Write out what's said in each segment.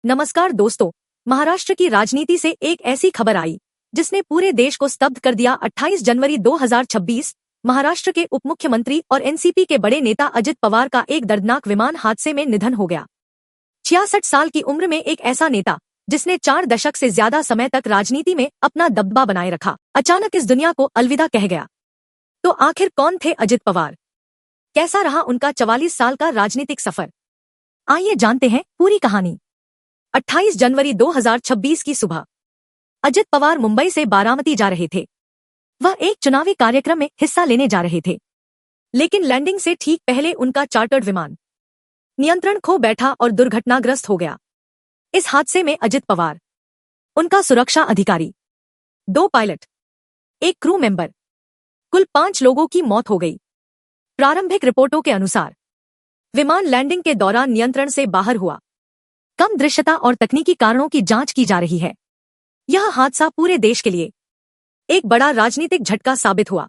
नमस्कार दोस्तों। महाराष्ट्र की राजनीति से एक ऐसी खबर आई जिसने पूरे देश को स्तब्ध कर दिया। 28 जनवरी 2026 महाराष्ट्र के उप मुख्यमंत्री और एनसीपी के बड़े नेता अजित पवार का एक दर्दनाक विमान हादसे में निधन हो गया। 66 साल की उम्र में एक ऐसा नेता जिसने 4 दशक से ज्यादा समय तक राजनीति में अपना दबदबा बनाए रखा, अचानक इस दुनिया को अलविदा कह गया। तो आखिर कौन थे अजित पवार? कैसा रहा उनका 44 साल का राजनीतिक सफर? आइए जानते हैं पूरी कहानी। 28 जनवरी 2026 की सुबह अजित पवार मुंबई से बारामती जा रहे थे। वह एक चुनावी कार्यक्रम में हिस्सा लेने जा रहे थे, लेकिन लैंडिंग से ठीक पहले उनका चार्टर्ड विमान नियंत्रण खो बैठा और दुर्घटनाग्रस्त हो गया। इस हादसे में अजित पवार, उनका सुरक्षा अधिकारी, 2 पायलट, एक क्रू मेंबर, कुल 5 लोगों की मौत हो गई। प्रारंभिक रिपोर्टों के अनुसार विमान लैंडिंग के दौरान नियंत्रण से बाहर हुआ। कम दृश्यता और तकनीकी कारणों की जांच की जा रही है। यह हादसा पूरे देश के लिए एक बड़ा राजनीतिक झटका साबित हुआ।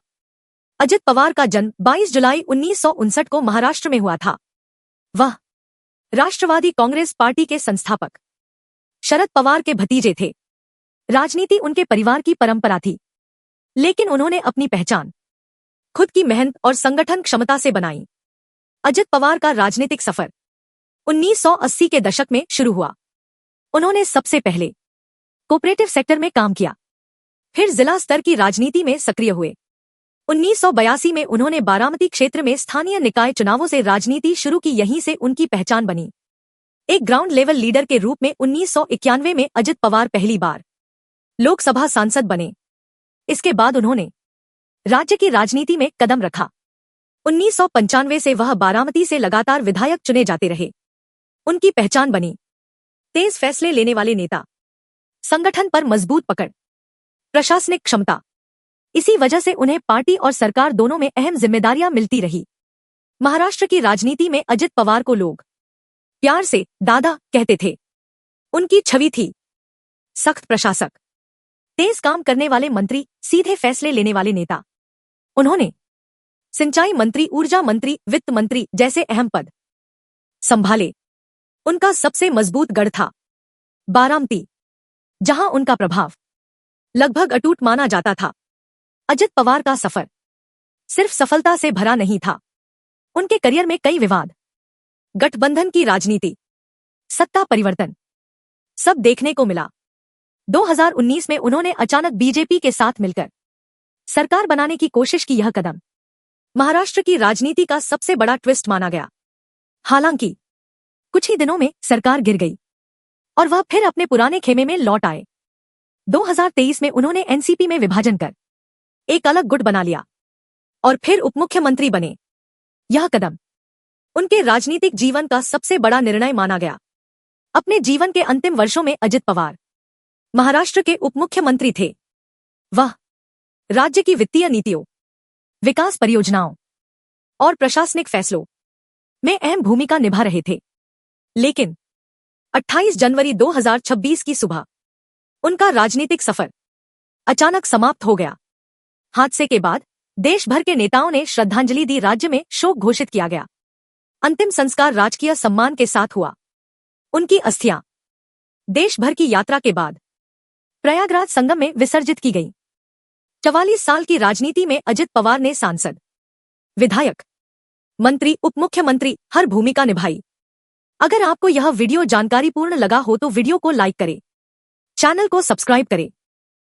अजित पवार का जन्म 22 जुलाई 1959 को महाराष्ट्र में हुआ था। वह राष्ट्रवादी कांग्रेस पार्टी के संस्थापक शरद पवार के भतीजे थे। राजनीति उनके परिवार की परंपरा थी, लेकिन उन्होंने अपनी पहचान खुद की मेहनत और संगठन क्षमता से बनाई। अजित पवार का राजनीतिक सफर 1980 के दशक में शुरू हुआ। उन्होंने सबसे पहले कोऑपरेटिव सेक्टर में काम किया, फिर जिला स्तर की राजनीति में सक्रिय हुए। 1982 में उन्होंने बारामती क्षेत्र में स्थानीय निकाय चुनावों से राजनीति शुरू की। यहीं से उनकी पहचान बनी। एक ग्राउंड लेवल लीडर के रूप में 1991 में अजित पवार पहली बार लोकसभा सांसद बने। इसके बाद उन्होंने राज्य की राजनीति में कदम रखा। 1995 से वह बारामती से लगातार विधायक चुने जाते रहे। उनकी पहचान बनी तेज फैसले लेने वाले नेता, संगठन पर मजबूत पकड़, प्रशासनिक क्षमता। इसी वजह से उन्हें पार्टी और सरकार दोनों में अहम जिम्मेदारियां मिलती रही। महाराष्ट्र की राजनीति में अजित पवार को लोग प्यार से दादा कहते थे। उनकी छवि थी सख्त प्रशासक, तेज काम करने वाले मंत्री, सीधे फैसले लेने वाले नेता। उन्होंने सिंचाई मंत्री, ऊर्जा मंत्री, वित्त मंत्री जैसे अहम पद संभाले। उनका सबसे मजबूत गढ़ था बारामती, जहां उनका प्रभाव लगभग अटूट माना जाता था। अजित पवार का सफर सिर्फ सफलता से भरा नहीं था। उनके करियर में कई विवाद, गठबंधन की राजनीति, सत्ता परिवर्तन, सब देखने को मिला। 2019 में उन्होंने अचानक बीजेपी के साथ मिलकर सरकार बनाने की कोशिश की। यह कदम महाराष्ट्र की राजनीति का सबसे बड़ा ट्विस्ट माना गया। हालांकि कुछ ही दिनों में सरकार गिर गई और वह फिर अपने पुराने खेमे में लौट आए। 2023 में उन्होंने एनसीपी में विभाजन कर एक अलग गुट बना लिया और फिर उप मुख्यमंत्री बने। यह कदम उनके राजनीतिक जीवन का सबसे बड़ा निर्णय माना गया। अपने जीवन के अंतिम वर्षों में अजित पवार महाराष्ट्र के उप मुख्यमंत्री थे। वह राज्य की वित्तीय नीतियों, विकास परियोजनाओं और प्रशासनिक फैसलों में अहम भूमिका निभा रहे थे। लेकिन 28 जनवरी 2026 की सुबह उनका राजनीतिक सफर अचानक समाप्त हो गया। हादसे के बाद देश भर के नेताओं ने श्रद्धांजलि दी। राज्य में शोक घोषित किया गया। अंतिम संस्कार राजकीय सम्मान के साथ हुआ। उनकी अस्थियां देश भर की यात्रा के बाद प्रयागराज संगम में विसर्जित की गई। 44 साल की राजनीति में अजित पवार ने सांसद, विधायक, मंत्री, उप मुख्यमंत्री हर भूमिका निभाई। अगर आपको यह वीडियो जानकारीपूर्ण लगा हो तो वीडियो को लाइक करें, चैनल को सब्सक्राइब करें